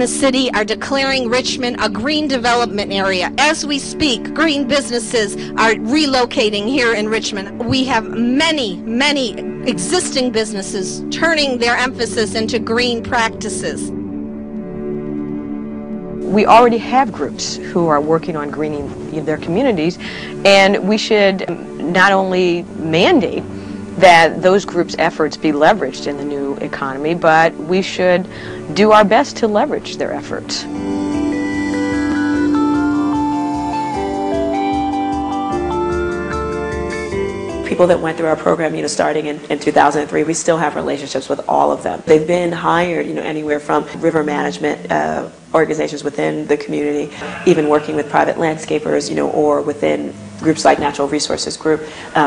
the city are declaring Richmond a green development area. As we speak, green businesses are relocating here in Richmond. We have many existing businesses turning their emphasis into green practices. We already have groups who are working on greening their communities, and we should not only mandate that those groups' efforts be leveraged in the new economy, but we should do our best to leverage their efforts. People that went through our program, starting in 2003, we still have relationships with all of them. They've been hired, anywhere from river management organizations within the community, even working with private landscapers, or within groups like Natural Resources Group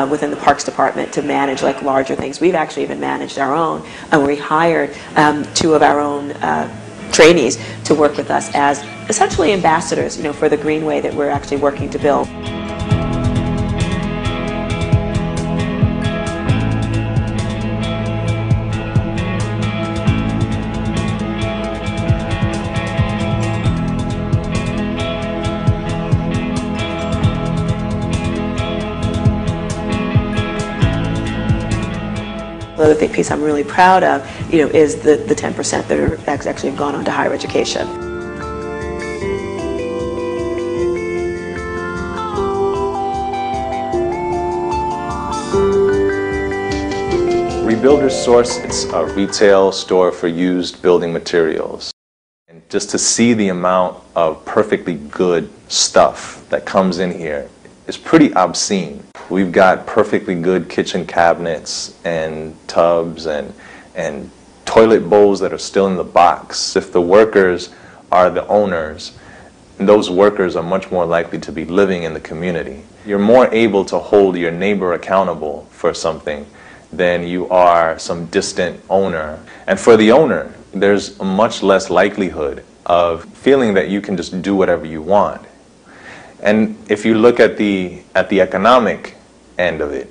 within the Parks Department to manage like larger things. We've actually even managed our own, and we hired 2 of our own trainees to work with us as essentially ambassadors, for the Greenway that we're actually working to build. The other piece I'm really proud of, is the 10% that are actually have gone on to higher education. Rebuilder's Source, it's a retail store for used building materials. And just to see the amount of perfectly good stuff that comes in here is pretty obscene. We've got perfectly good kitchen cabinets and tubs and toilet bowls that are still in the box. If the workers are the owners, those workers are much more likely to be living in the community. You're more able to hold your neighbor accountable for something than you are some distant owner. And for the owner, there's a much less likelihood of feeling that you can just do whatever you want. And if you look at the economic end of it,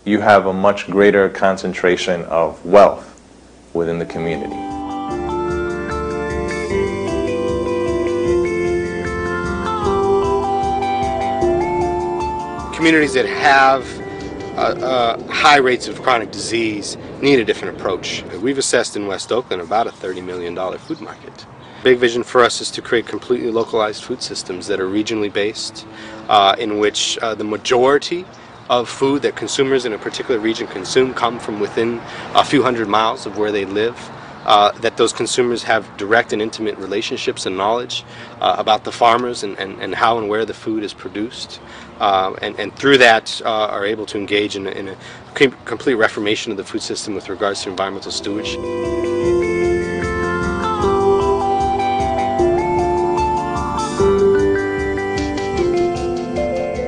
you have a much greater concentration of wealth within the community. Communities that have high rates of chronic disease need a different approach. We've assessed in West Oakland about a $30 million food market. Big vision for us is to create completely localized food systems that are regionally based, in which the majority of food that consumers in a particular region consume come from within a few hundred miles of where they live, that those consumers have direct and intimate relationships and knowledge about the farmers and how and where the food is produced, and through that are able to engage in a complete reformation of the food system with regards to environmental stewardship.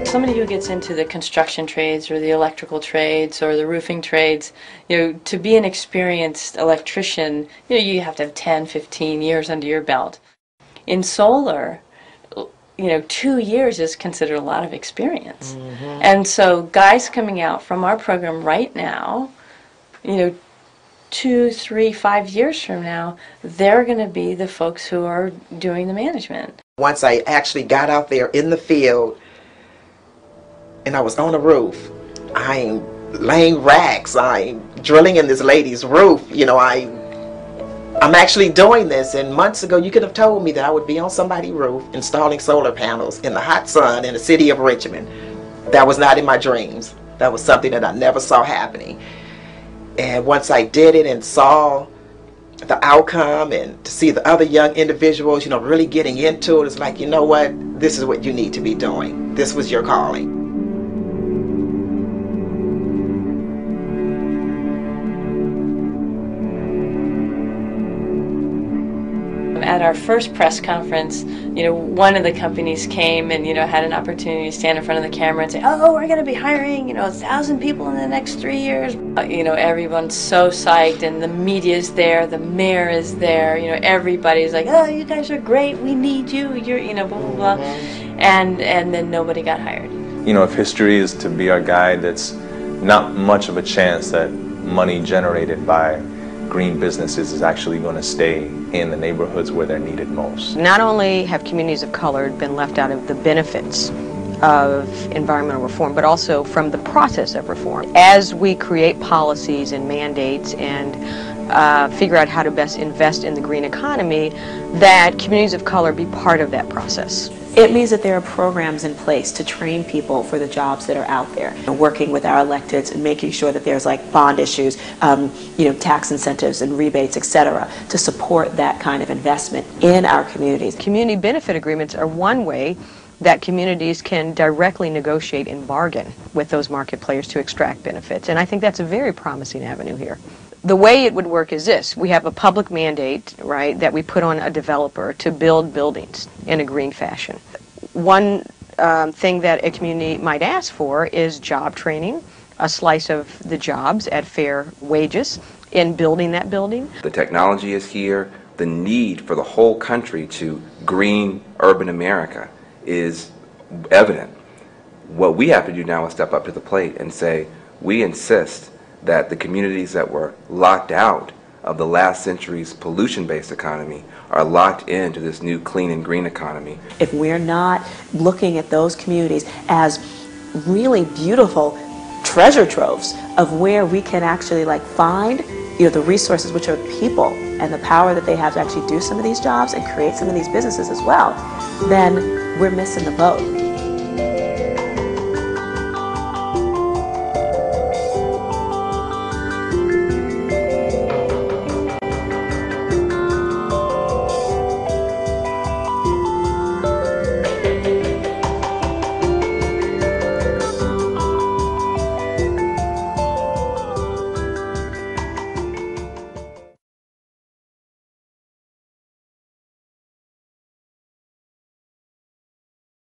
Somebody who gets into the construction trades or the electrical trades or the roofing trades, to be an experienced electrician, you have to have 10, 15 years under your belt. In solar, 2 years is considered a lot of experience. Mm-hmm. And so guys coming out from our program right now, 2, 3, 5 years from now, they're going to be the folks who are doing the management. Once I actually got out there in the field, and I was on the roof, I'm laying racks, I'm drilling in this lady's roof, I'm actually doing this, and months ago you could have told me that I would be on somebody's roof installing solar panels in the hot sun in the city of Richmond. That was not in my dreams. That was something that I never saw happening. And once I did it and saw the outcome and to see the other young individuals, really getting into it, it's like, you know what, this is what you need to be doing. This was your calling. At our first press conference, one of the companies came and, had an opportunity to stand in front of the camera and say, oh, we're going to be hiring, 1,000 people in the next 3 years. Everyone's so psyched, and the media's there, the mayor is there, everybody's like, oh, you guys are great, we need you, you're, blah, blah, blah. And then nobody got hired. If history is to be our guide, that's not much of a chance that money generated by green businesses is actually going to stay in the neighborhoods where they're needed most. Not only have communities of color been left out of the benefits of environmental reform, but also from the process of reform. As we create policies and mandates and figure out how to best invest in the green economy, that communities of color be part of that process. It means that there are programs in place to train people for the jobs that are out there, and working with our electeds and making sure that there's like bond issues, tax incentives and rebates, etc., to support that kind of investment in our communities. Community benefit agreements are one way that communities can directly negotiate and bargain with those market players to extract benefits, and I think that's a very promising avenue here. The way it would work is this: we have a public mandate, right, that we put on a developer to build buildings in a green fashion. One thing that a community might ask for is job training, a slice of the jobs at fair wages in building that building. The technology is here. The need for the whole country to green urban America is evident. What we have to do now is step up to the plate and say, we insist that the communities that were locked out of the last century's pollution-based economy are locked into this new clean and green economy. If we're not looking at those communities as really beautiful treasure troves of where we can actually find the resources, which are people, and the power that they have to actually do some of these jobs and create some of these businesses as well, then we're missing the boat.